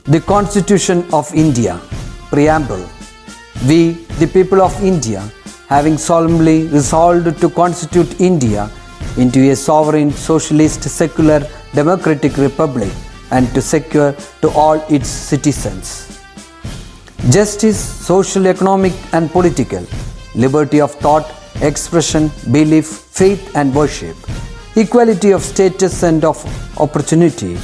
The Constitution of India, Preamble. We, the people of India, having solemnly resolved to constitute India into a sovereign, socialist, secular, democratic republic and to secure to all its citizens justice, social, economic and political, liberty of thought, expression, belief, faith and worship, equality of status and of opportunity,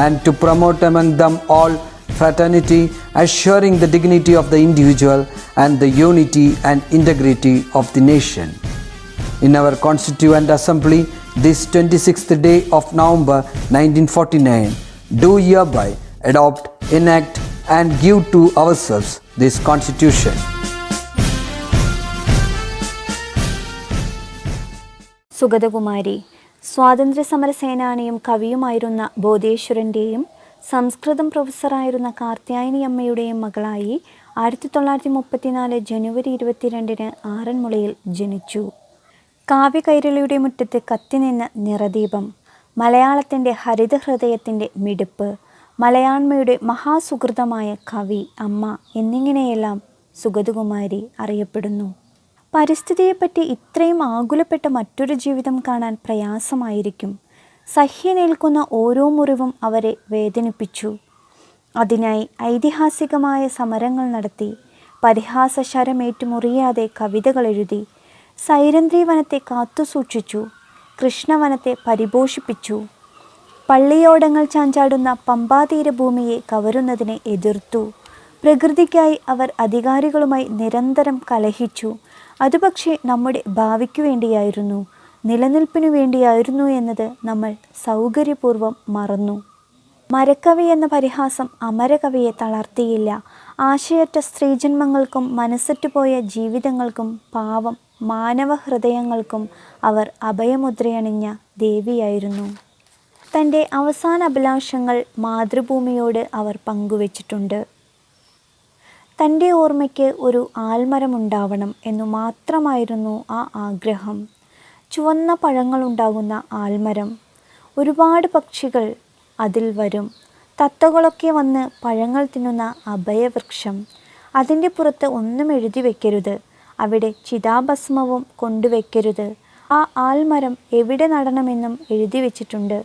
and to promote among them all fraternity, assuring the dignity of the individual and the unity and integrity of the nation. In our Constituent Assembly, this 26th day of November 1949, do hereby adopt, enact and give to ourselves this Constitution. Sugathakumari സ്വാതന്ത്ര്യസമര സേനാനിയും കവിയുമായിരുന്ന ബോധേശ്വരൻ്റെയും സംസ്കൃതം പ്രൊഫസറായിരുന്ന കാർത്യായനി അമ്മയുടെയും മകളായി 1934 ജനുവരി 22 ആറന്മുളയിൽ ജനിച്ചു. കാവ്യകൈരളിയുടെ മുറ്റത്ത് കത്തിനിന്ന നിറദീപം, മലയാളത്തിൻ്റെ ഹരിതഹൃദയത്തിൻ്റെ മിടുപ്പ്, മലയാണ്മയുടെ മഹാസുഹൃതമായ കവി, അമ്മ എന്നിങ്ങനെയെല്ലാം സുഗതകുമാരി അറിയപ്പെടുന്നു. പരിസ്ഥിതിയെപ്പറ്റി ഇത്രയും ആകുലപ്പെട്ട മറ്റൊരു ജീവിതം കാണാൻ പ്രയാസമായിരിക്കും. സഹ്യനേൽക്കുന്ന ഓരോ മുറിവും അവരെ വേദനിപ്പിച്ചു. അതിനായി ഐതിഹാസികമായ സമരങ്ങൾ നടത്തി, പരിഹാസശരമേറ്റു മുറിയാതെ കവിതകൾ എഴുതി, സൈരന്ധ്രി വനത്തെ കാത്തുസൂക്ഷിച്ചു, കൃഷ്ണവനത്തെ പരിപോഷിപ്പിച്ചു, പള്ളിയോടങ്ങൾ ചാഞ്ചാടുന്ന പമ്പാതീരഭൂമിയെ കവരുന്നതിനെ എതിർത്തു. പ്രകൃതിക്കായി അവർ അധികാരികളുമായി നിരന്തരം കലഹിച്ചു. അത് പക്ഷേ നമ്മുടെ ഭാവിക്കു വേണ്ടിയായിരുന്നു, നിലനിൽപ്പിനു വേണ്ടിയായിരുന്നു എന്നത് നമ്മൾ സൗകര്യപൂർവ്വം മറന്നു. മരക്കവി എന്ന പരിഹാസം അമരകവിയെ തളർത്തിയില്ല. ആശയറ്റ സ്ത്രീജന്മങ്ങൾക്കും മനസ്സറ്റുപോയ ജീവിതങ്ങൾക്കും പാവം മാനവ ഹൃദയങ്ങൾക്കും അവർ അഭയമുദ്രയണിഞ്ഞ ദേവിയായിരുന്നു. തൻ്റെ അവസാന അഭിലാഷങ്ങൾ മാതൃഭൂമിയോട് അവർ പങ്കുവച്ചിട്ടുണ്ട്. തൻ്റെ ഓർമ്മയ്ക്ക് ഒരു ആൽമരമുണ്ടാവണം എന്നു മാത്രമായിരുന്നു ആ ആഗ്രഹം. ചുവന്ന പഴങ്ങളുണ്ടാകുന്ന ആൽമരം. ഒരുപാട് പക്ഷികൾ അതിൽ വരും. തത്തകളൊക്കെ വന്ന് പഴങ്ങൾ തിന്നുന്ന അഭയവൃക്ഷം. അതിൻ്റെ പുറത്ത് ഒന്നും എഴുതി വയ്ക്കരുത്, അവിടെ ചിതാഭസ്മവും കൊണ്ടുവയ്ക്കരുത്. ആ ആൽമരം എവിടെ നടണമെന്നും എഴുതി വച്ചിട്ടുണ്ട്.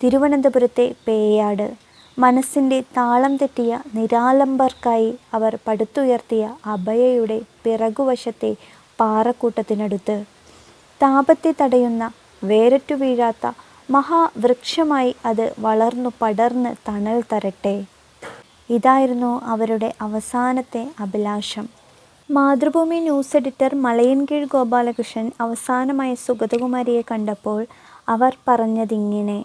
തിരുവനന്തപുരത്തെ പേയാട്. മനസ്സിൻ്റെ താളം തെറ്റിയ നിരാലംബർക്കായി അവർ പടുത്തുയർത്തിയ അഭയയുടെ പിറകുവശത്തെ പാറക്കൂട്ടത്തിനടുത്ത്. താപത്തെ തടയുന്ന, വേരറ്റു വീഴാത്ത മഹാവൃക്ഷമായി അത് വളർന്നു പടർന്ന് തണൽ തരട്ടെ. ഇതായിരുന്നു അവരുടെ അവസാനത്തെ അഭിലാഷം. മാതൃഭൂമി ന്യൂസ് എഡിറ്റർ മലയൻകീഴ് ഗോപാലകൃഷ്ണൻ അവസാനമായി സുഗതകുമാരിയെ കണ്ടപ്പോൾ അവർ പറഞ്ഞതിങ്ങനെ: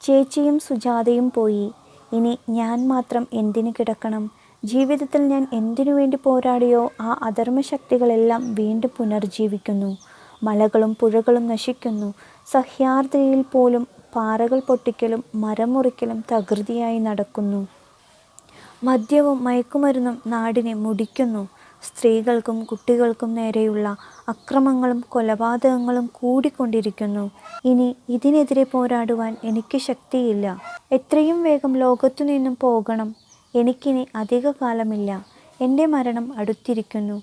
ചേച്ചിയും സുജാതയും പോയി, ഇനി ഞാൻ മാത്രം എന്തിനു കിടക്കണം? ജീവിതത്തിൽ ഞാൻ എന്തിനു വേണ്ടി പോരാടിയോ ആ അധർമ്മശക്തികളെല്ലാം വീണ്ടും പുനർജീവിക്കുന്നു. മലകളും പുഴകളും നശിക്കുന്നു. സഹ്യാദ്രിയിൽ പോലും പാറകൾ പൊട്ടിക്കലും മരം മുറിക്കലും തകൃതിയായി നടക്കുന്നു. മദ്യവും മയക്കുമരുന്നും നാടിനെ മുടിക്കുന്നു. സ്ത്രീകൾക്കും കുട്ടികൾക്കും നേരെയുള്ള അക്രമങ്ങളും കൊലപാതകങ്ങളും കൂടിക്കൊണ്ടിരിക്കുന്നു. ഇനി ഇതിനെതിരെ പോരാടുവാൻ എനിക്ക് ശക്തിയില്ല. എത്രയും വേഗം ലോകത്തു നിന്നും പോകണം. എനിക്കിനി അധിക കാലമില്ല. എൻ്റെ മരണം അടുത്തിരിക്കുന്നു.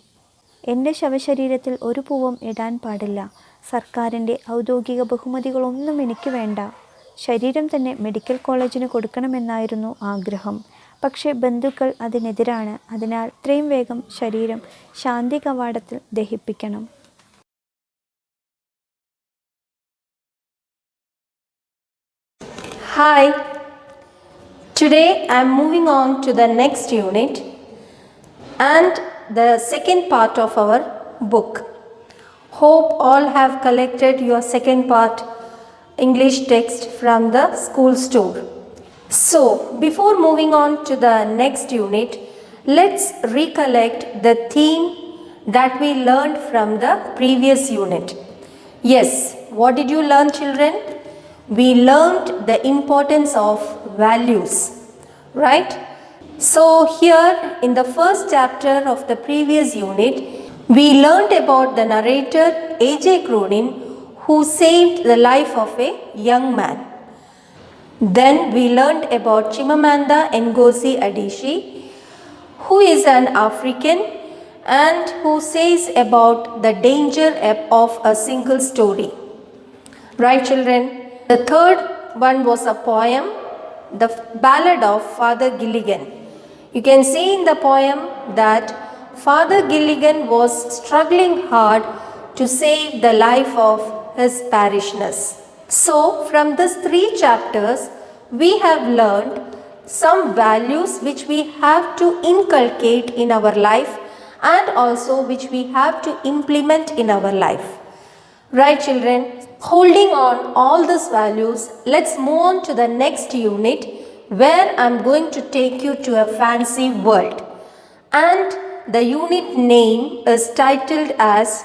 എൻ്റെ ശവശരീരത്തിൽ ഒരു പൂവും ഇടാൻ പാടില്ല. സർക്കാരിൻ്റെ ഔദ്യോഗിക ബഹുമതികളൊന്നും എനിക്ക് വേണ്ട. ശരീരം തന്നെ മെഡിക്കൽ കോളേജിന് കൊടുക്കണമെന്നായിരുന്നു ആഗ്രഹം. പക്ഷേ ബന്ധുക്കൾ അതിനെതിരാണ്. അതിനാൽ ഇത്രയും വേഗം ശരീരം ശാന്തി കവാടത്തിൽ ദഹിപ്പിക്കണം. Hi, today I am moving on to the next unit and the second part of our book. Hope all have collected your second part English text from the school store. So, before moving on to the next unit, let's recollect the theme that we learned from the previous unit. Yes, what did you learn, children? We learned the importance of values, right? So, here in the first chapter of the previous unit, we learned about the narrator A.J. Cronin, who saved the life of a young man. Then we learned about Chimamanda Ngozi Adichie, who is an African and who says about the danger of a single story. Right, children? The third one was a poem, the Ballad of Father Gilligan. You can see in the poem that Father Gilligan was struggling hard to save the life of his parishioners. So, from these 3 chapters, we have learned some values which we have to inculcate in our life and also which we have to implement in our life. Right, children? Holding on all these values, let's move on to the next unit where I am going to take you to a fancy world. And the unit name is titled as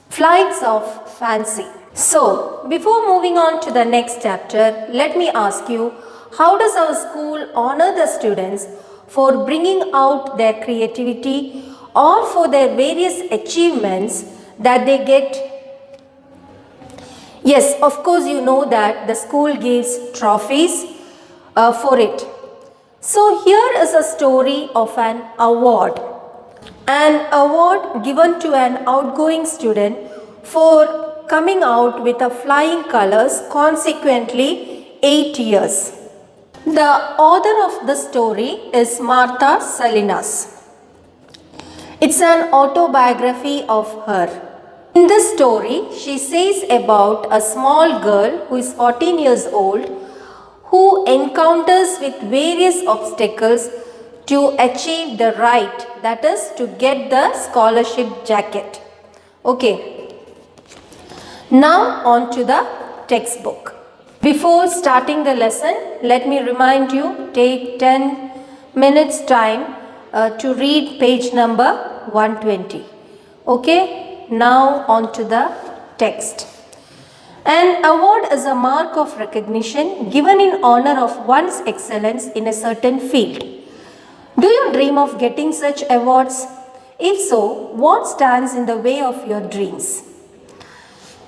Flights of Fancy. So, before moving on to the next chapter, let me ask you, how does our school honor the students for bringing out their creativity or for their various achievements that they get? Yes, of course you know that the school gives trophies for it. So here is a story of an award. An award given to an outgoing student for coming out with a flying colors, consequently 8 years. The author of the story is Martha Salinas. It's an autobiography of her. In this story, she says about a small girl who is 14 years old who encounters with various obstacles to achieve the right, that is to get the scholarship jacket. Okay. Now on to the textbook. Before starting the lesson, let me remind you, take 10 minutes time to read page number 120. Okay. Now on to the text. An award is a mark of recognition given in honor of one's excellence in a certain field. Do you dream of getting such awards? If so, what stands in the way of your dreams?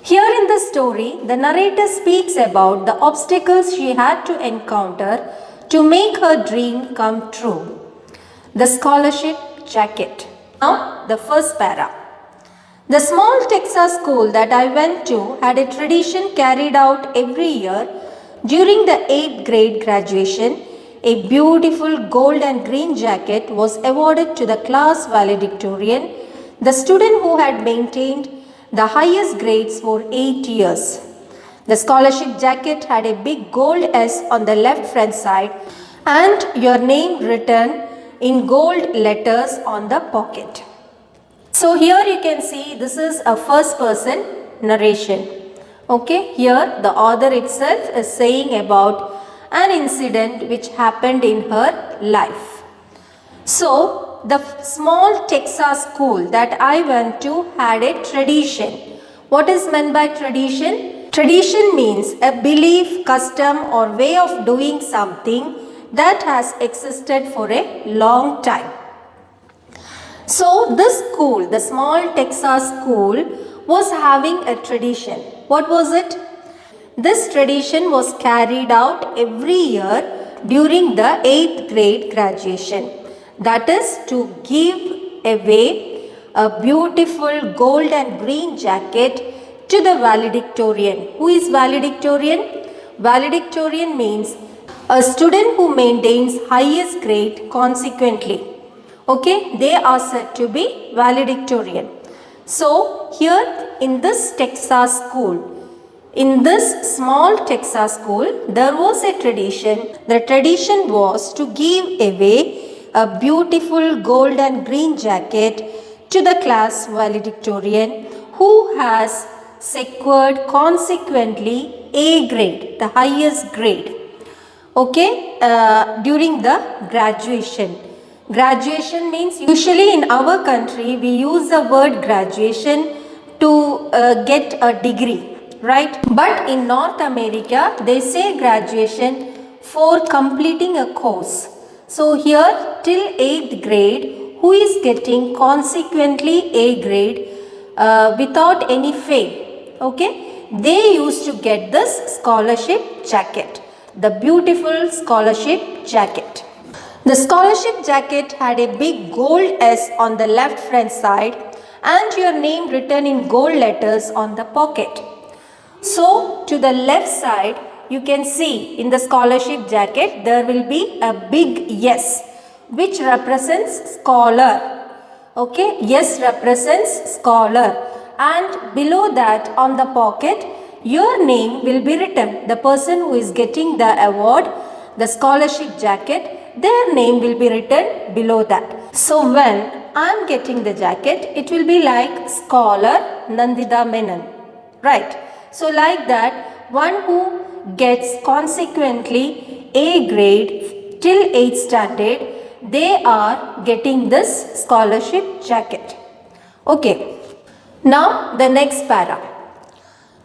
Here in the story, the narrator speaks about the obstacles she had to encounter to make her dream come true. The scholarship jacket. Now, the first para. The small Texas school that I went to had a tradition carried out every year during the 8th grade graduation. A beautiful gold and green jacket was awarded to the class valedictorian, the student who had maintained the highest grades for 8 years. The scholarship jacket had a big gold S on the left front side and your name written in gold letters on the pocket. So here you can see this is a first person narration. Okay, here the author itself is saying about an incident which happened in her life. So the small Texas school that I went to had a tradition. What is meant by tradition? Tradition means a belief, custom or way of doing something that has existed for a long time. So this school, the small Texas school, was having a tradition. What was it? This tradition was carried out every year during the 8th grade graduation. That is to give away a beautiful gold and green jacket to the valedictorian. Who is valedictorian? Valedictorian means a student who maintains highest grade consequently. Okay, they are said to be valedictorian. So here in this Texas school, in this small Texas school, there was a tradition. The tradition was to give away a beautiful gold and green jacket to the class valedictorian who has secured consequently A grade, the highest grade. Okay, during the graduation. Graduation means usually in our country we use the word graduation to get a degree, right? But in North America they say graduation for completing a course. So here till 8th grade, who is getting consequently A grade without any fail, okay? They used to get this scholarship jacket. the beautiful scholarship jacket. The scholarship jacket had a big gold S on the left front side and your name written in gold letters on the pocket. So to the left side, you can see in the scholarship jacket there will be a big yes which represents scholar. Okay, yes represents scholar, and below that on the pocket your name will be written. The person who is getting the award, the scholarship jacket, their name will be written below that. So when I am getting the jacket, it will be like Scholar Nandita Menon, right? So like that, one who gets consequently A grade till 8th standard, they are getting this scholarship jacket. Okay, now the next para.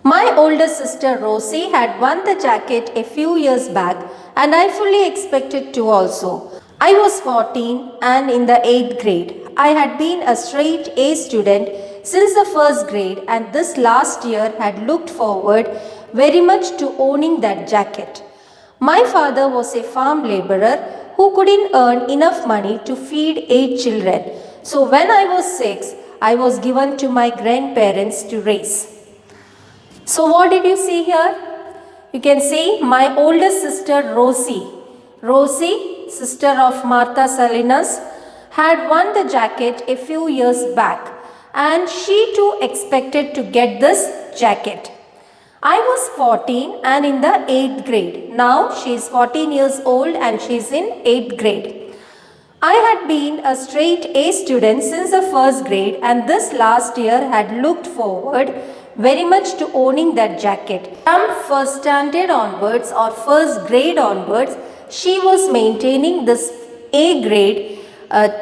My older sister Rosie had won the jacket a few years back and I fully expected to also. I was 14 and in the 8th grade. I had been a straight A student since the first grade and this last year had looked forward very much to owning that jacket. My father was a farm laborer who couldn't earn enough money to feed 8 children. So when I was 6, I was given to my grandparents to raise. So what did you see here? You can see my older sister Rosie. Rosie, sister of Martha Salinas, had won the jacket a few years back and she too expected to get this jacket. I was 14 and in the 8th grade. Now she is 14 years old and she is in 8th grade. I had been a straight A student since the first grade and this last year had looked forward very much to owning that jacket. From first standard onwards or first grade onwards, she was maintaining this A grade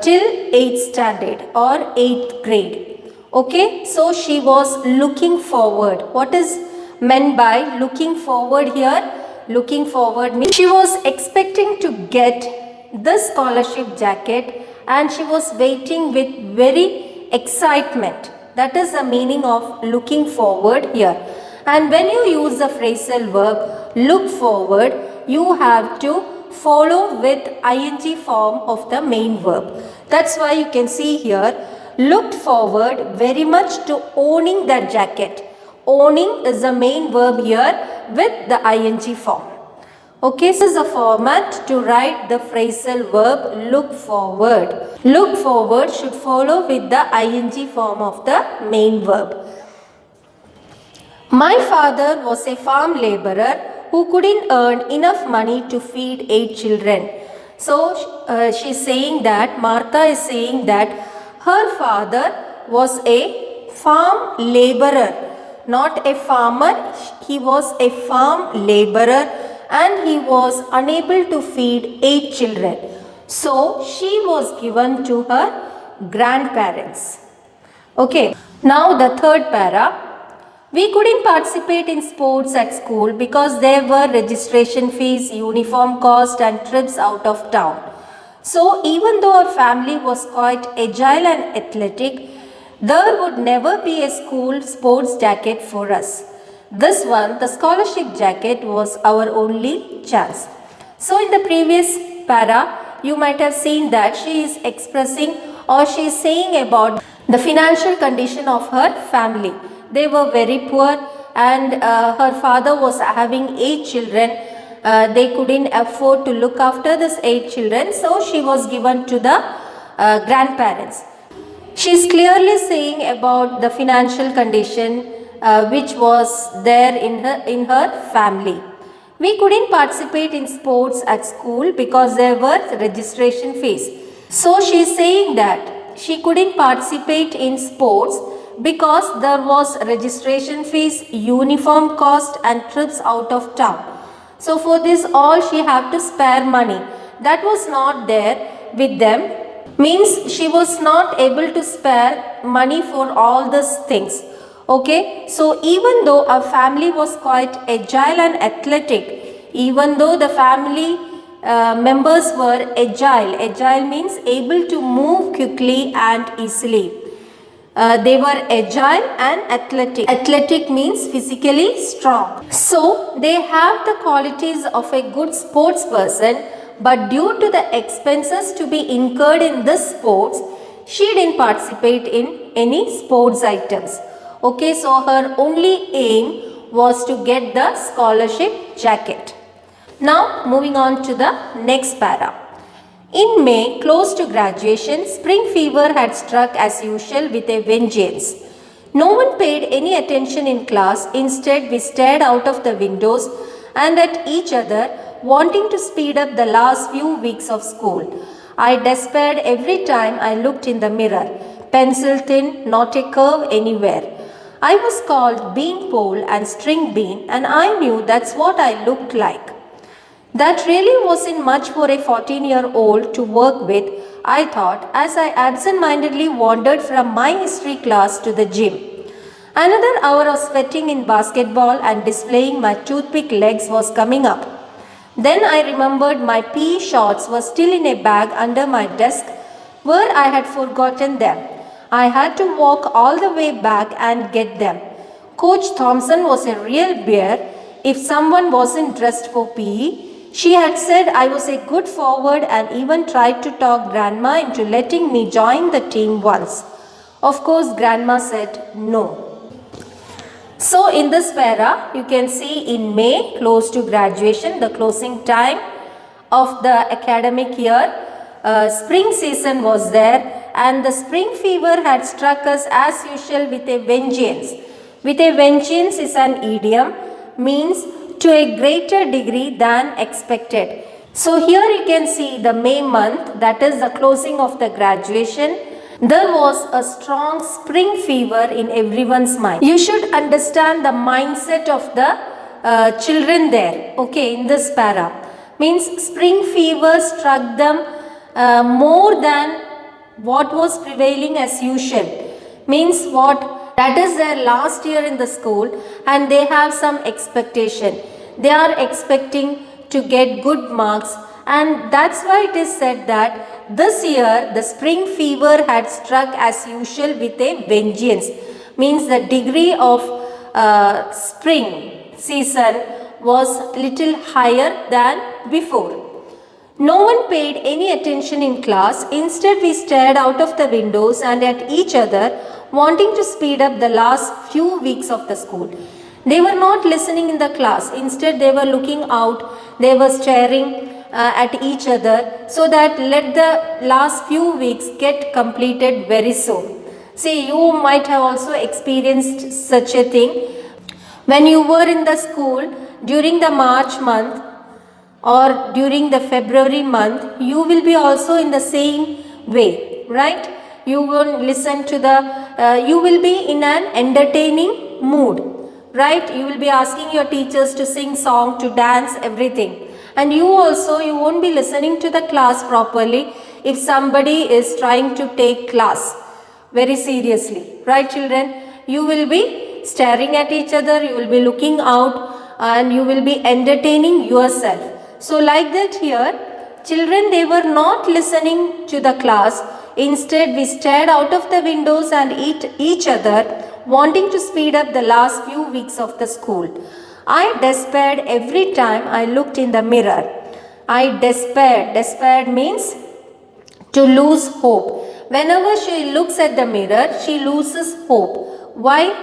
till 8th standard or 8th grade. Okay, so she was looking forward. What is meant by looking forward here? Looking forward means she was expecting to get this scholarship jacket and she was waiting with very excitement. That is the meaning of looking forward here. And when you use the phrasal verb look forward, you have to follow with ing form of the main verb. That's why you can see here looked forward very much to owning that jacket. Owning is the main verb here with the ing form. Okay, this is a format to write the phrasal verb look forward. Look forward should follow with the ing form of the main verb. My father was a farm laborer who couldn't earn enough money to feed 8 children. So she's saying that, Martha is saying that her father was a farm laborer, not a farmer. He was a farm laborer and he was unable to feed 8 children. So she was given to her grandparents. Okay, now the third para. We couldn't participate in sports at school because there were registration fees, uniform cost and trips out of town. So even though our family was quite agile and athletic, there would never be a school sports jacket for us. This one, the scholarship jacket, was our only chance. So in the previous para, you might have seen that she is expressing or she is saying about the financial condition of her family. They were very poor and her father was having 8 children. They couldn't afford to look after these 8 children. So she was given to the grandparents. She is clearly saying about the financial condition which was there in her family. We couldn't participate in sports at school because there were registration fees. So she is saying that she couldn't participate in sports because there was registration fees, uniform cost and trips out of town. So for this all she had to spare money. That was not there with them. Means she was not able to spare money for all these things. Okay, so even though our family was quite agile and athletic, even though the family members were agile means able to move quickly and easily. They were agile and athletic. Athletic means physically strong. So they have the qualities of a good sports person, but due to the expenses to be incurred in this sports, she didn't participate in any sports items. Okay, so her only aim was to get the scholarship jacket. Now moving on to the next para. In May, close to graduation, spring fever had struck as usual with a vengeance. No one paid any attention in class. Instead, we stared out of the windows and at each other, wanting to speed up the last few weeks of school. I despaired every time I looked in the mirror. Pencil thin, not a curve anywhere. I was called beanpole and string bean, and I knew that's what I looked like. That really wasn't much for a 14-year-old to work with, I thought, as I absent-mindedly wandered from my history class to the gym. Another hour of sweating in basketball and displaying my toothpick legs was coming up. Then I remembered my PE shorts were still in a bag under my desk where I had forgotten them. I had to walk all the way back and get them. Coach Thompson was a real bear if someone wasn't dressed for PE. She had said I was a good forward and even tried to talk Grandma into letting me join the team once. Of course, Grandma said no. So in this para, you can see in May, close to graduation, the closing time of the academic year, spring season was there, and the spring fever had struck us as usual with a vengeance. With a vengeance is an idiom, means to a greater degree than expected. So here you can see the May month, that is the closing of the graduation. There was a strong spring fever in everyone's mind. You should understand the mindset of the children there, okay, in this para. Means spring fever struck them more than what was prevailing as usual. Means what? That is their last year in the school and they have some expectation. They are expecting to get good marks, and that's why it is said that this year the spring fever had struck as usual with a vengeance. Means the degree of spring season was little higher than before. No one paid any attention in class. Instead, we stared out of the windows and at each other, wanting to speed up the last few weeks of the school. They were not listening in the class. Instead, they were looking out. They were staring at each other so that let the last few weeks get completed very soon. See, you might have also experienced such a thing. When you were in the school during the March month or during the February month, you will be also in the same way, right? You will listen to the, you will be in an entertaining mood, right? You will be asking your teachers to sing song, to dance, everything. And you also, you won't be listening to the class properly if somebody is trying to take class very seriously, right children? You will be staring at each other, you will be looking out and you will be entertaining yourself. So like that here, children, they were not listening to the class. Instead, we stared out of the windows and each other, wanting to speed up the last few weeks of the school. I despaired every time I looked in the mirror. I despaired. Despaired means to lose hope. Whenever she looks at the mirror, she loses hope. Why?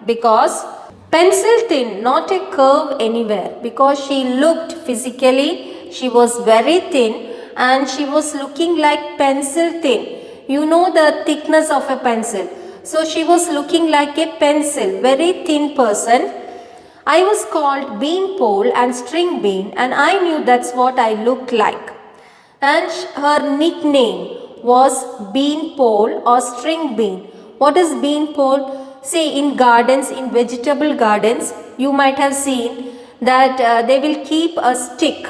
Because pencil thin, not a curve anywhere. Because she looked physically, she was very thin and she was looking like pencil thin. You know the thickness of a pencil. So she was looking like a pencil, very thin person. I was called beanpole and string bean, and I knew that's what I looked like. And her nickname was beanpole or string bean. What is beanpole? See, in gardens, in vegetable gardens, you might have seen that they will keep a stick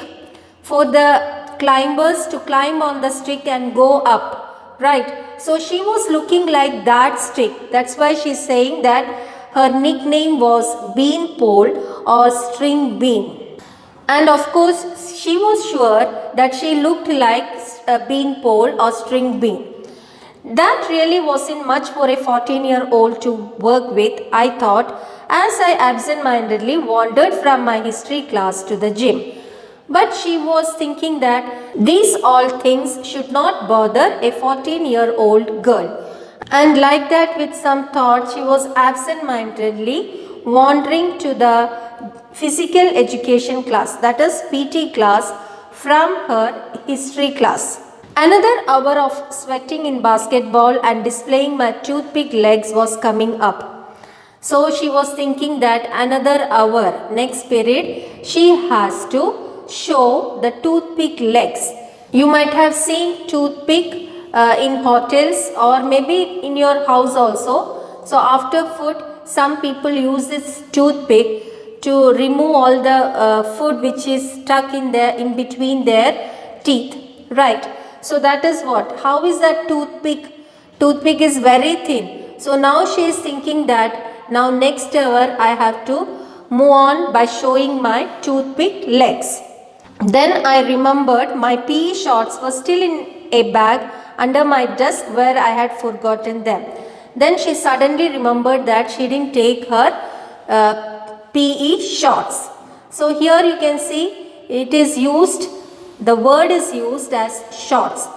for the climbers to climb on the stick and go up, right? So she was looking like that stick. That's why she's saying that her nickname was beanpole or string bean. And of course, she was sure that she looked like a beanpole or string bean. That really wasn't much for a 14-year-old to work with, I thought, as I absent-mindedly wandered from my history class to the gym. But she was thinking that these all things should not bother a 14-year-old girl. And like that, with some thought, she was absent-mindedly wandering to the physical education class, that is PT class, from her history class. Another hour of sweating in basketball and displaying my toothpick legs was coming up. So she was thinking that another hour, next period, she has to show the toothpick legs. You might have seen toothpick in hotels or maybe in your house also. So after food, some people use this toothpick to remove all the food which is stuck in between their teeth, right? So that is what. How is that toothpick? Toothpick is very thin. So now she is thinking that now next hour I have to move on by showing my toothpick legs. Then I remembered my PE shorts were still in a bag under my desk where I had forgotten them. Then she suddenly remembered that she didn't take her PE shorts. So here you can see it is used, the word is used as shorts.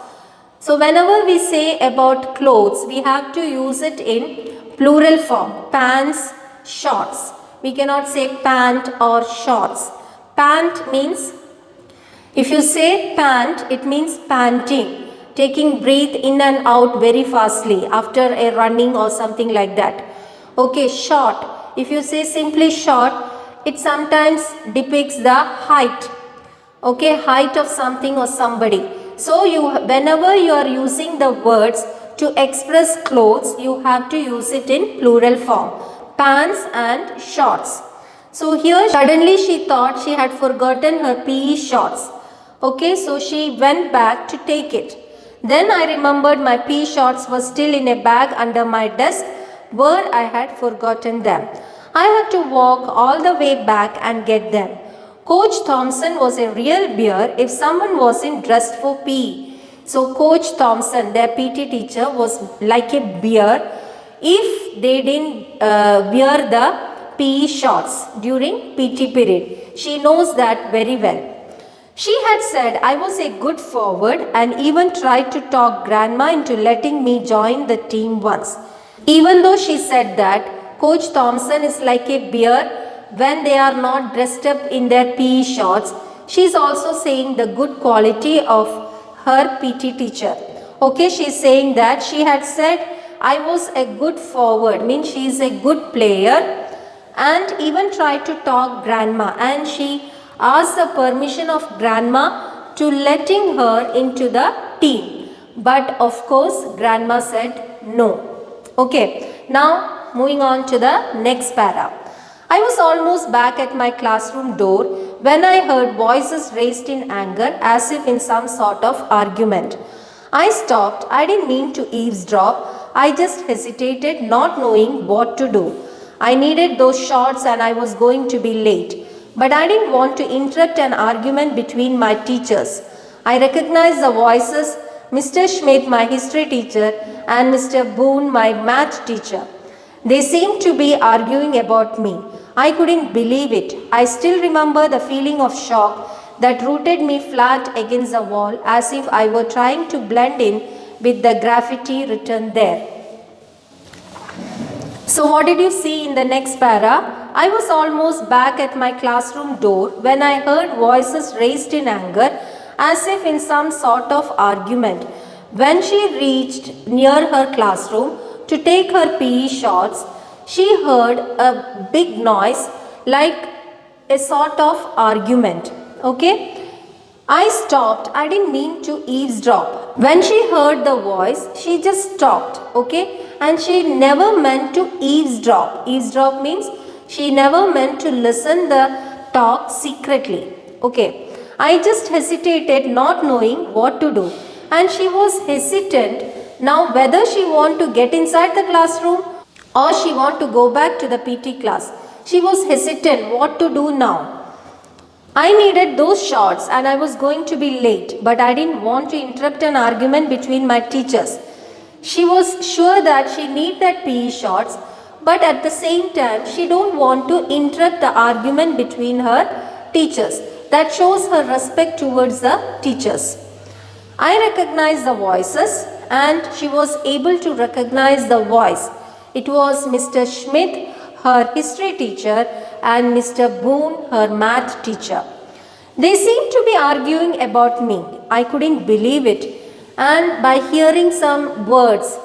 So whenever we say about clothes, we have to use it in plural form, pants, shorts. We cannot say pant or shorts. Pant means, if you say pant, it means panting, taking breath in and out very fastly after a running or something like that. Okay, short. If you say simply short, it sometimes depicts the height. Okay, height of something or somebody. So whenever you are using the words to express clothes, you have to use it in plural form, pants and shorts. So here suddenly she thought she had forgotten her PE shorts. Okay, so she went back to take it. Then I remembered my PE shorts were still in a bag under my desk where I had forgotten them. I had to walk all the way back and get them. Coach Thompson was a real bear if someone wasn't dressed for PE. So Coach Thompson, their PT teacher, was like a bear if they didn't wear the PE shorts during PT period. She knows that very well. She had said I was a good forward and even tried to talk grandma into letting me join the team once. Even though she said that Coach Thompson is like a bear when they are not dressed up in their PE shorts, she is also saying the good quality of her PT teacher. Okay, she is saying that she had said I was a good forward, means she is a good player, and even tried to talk grandma, and she asked the permission of grandma to letting her into the team. But of course grandma said no. Okay, now moving on to the next para. I was almost back at my classroom door when I heard voices raised in anger as if in some sort of argument. I stopped. I didn't mean to eavesdrop. I just hesitated, not knowing what to do. I needed those shorts and I was going to be late. But I didn't want to interrupt an argument between my teachers. I recognized the voices, Mr. Schmidt, my history teacher, and Mr. Boone, my math teacher. They seemed to be arguing about me. I couldn't believe it. I still remember the feeling of shock that rooted me flat against the wall as if I were trying to blend in with the graffiti written there. So what did you see in the next para? I was almost back at my classroom door when I heard voices raised in anger as if in some sort of argument. When she reached near her classroom to take her PE shorts, she heard a big noise like a sort of argument. Okay? I stopped. I didn't mean to eavesdrop. When she heard the voice, she just stopped. Okay? And she never meant to eavesdrop. Eavesdrop means she never meant to listen the talk secretly. Okay? I just hesitated, not knowing what to do. And she was hesitant now whether she want to get inside the classroom or she want to go back to the PT class. She was hesitant what to do now. I needed those shorts and I was going to be late, but I didn't want to interrupt an argument between my teachers. She was sure that she need that PE shorts, but at the same time she don't want to interrupt the argument between her teachers. That shows her respect towards the teachers. I recognized the voices, and she was able to recognize the voice. It was Mr. Schmidt, her history teacher, and Mr. Boone, her math teacher. They seemed to be arguing about me. I couldn't believe it. And by hearing some words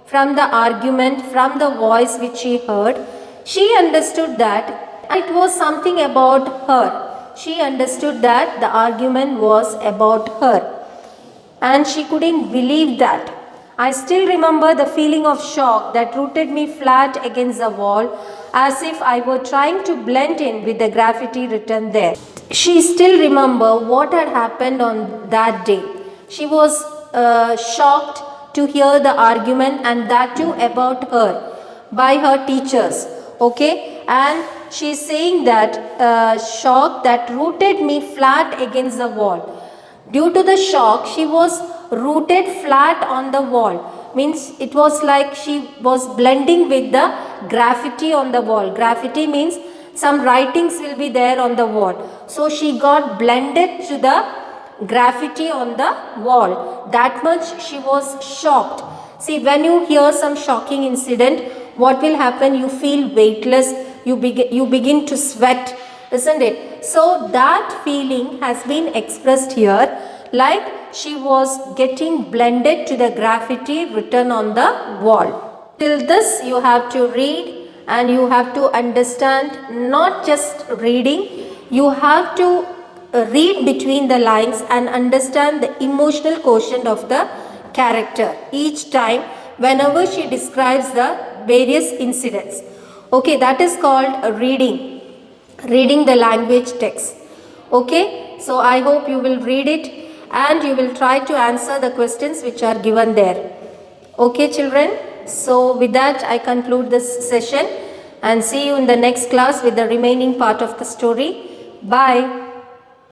from the argument, from the voice which she heard, she understood that it was something about her. She understood that the argument was about her. And she couldn't believe that. I still remember the feeling of shock that rooted me flat against the wall, as if I were trying to blend in with the graffiti written there. She still remembered what had happened on that day. She was shocked to hear the argument, and that too about her by her teachers. Okay, and she's saying that shock that rooted me flat against the wall. Due to the shock, she was rooted flat on the wall. Means it was like she was blending with the graffiti on the wall. Graffiti means some writings will be there on the wall. So she got blended to the graffiti on the wall. That much she was shocked. See, when you hear some shocking incident, what will happen? You feel weightless. You begin to sweat, isn't it? So that feeling has been expressed here, like she was getting blended to the graffiti written on the wall. Till this you have to read, and you have to understand, not just reading, you have to read between the lines and understand the emotional quotient of the character each time whenever she describes the various incidents. Okay, that is called reading the language text. Okay, so I hope you will read it and you will try to answer the questions which are given there. Okay, children, so with that I conclude this session, and see you in the next class with the remaining part of the story. Bye.